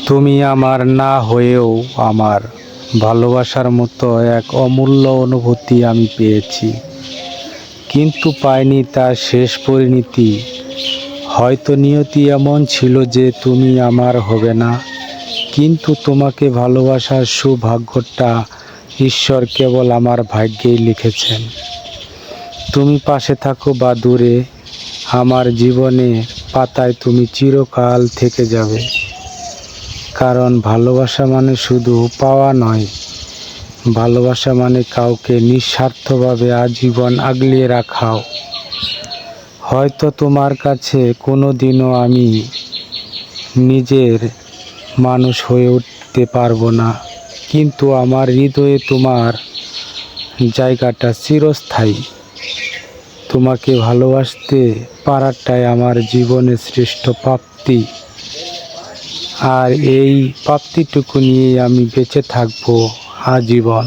তুমি আমার না হয়েও আমার ভালোবাসার মতো এক অমূল্য অনুভূতি আমি পেয়েছি, কিন্তু পাইনি তার শেষ পরিণতি। হয়তো নিয়তি এমন ছিল যে তুমি আমার হবে না, কিন্তু তোমাকে ভালোবাসার সৌভাগ্যটা ঈশ্বর কেবল আমার ভাগ্যেই লিখেছেন। তুমি পাশে থাকো বা দূরে, আমার জীবনে পাতায় তুমি চিরকাল থেকে যাবে। কারণ ভালোবাসা মানে শুধু পাওয়া নয়, ভালোবাসা মানে কাউকে নিঃস্বার্থভাবে আজীবন আগলিয়ে রাখাও। হয়তো তোমার কাছে কোনো দিনও আমি নিজের মানুষ হয়ে উঠতে পারবো না, কিন্তু আমার হৃদয়ে তোমার জায়গাটা চিরস্থায়ী। তোমাকে ভালোবাসতে পারাটাই আমার জীবনের শ্রেষ্ঠ প্রাপ্তি, আর এই প্রাপ্তিটুকু নিয়েই আমি বেঁচে থাকবো আজীবন।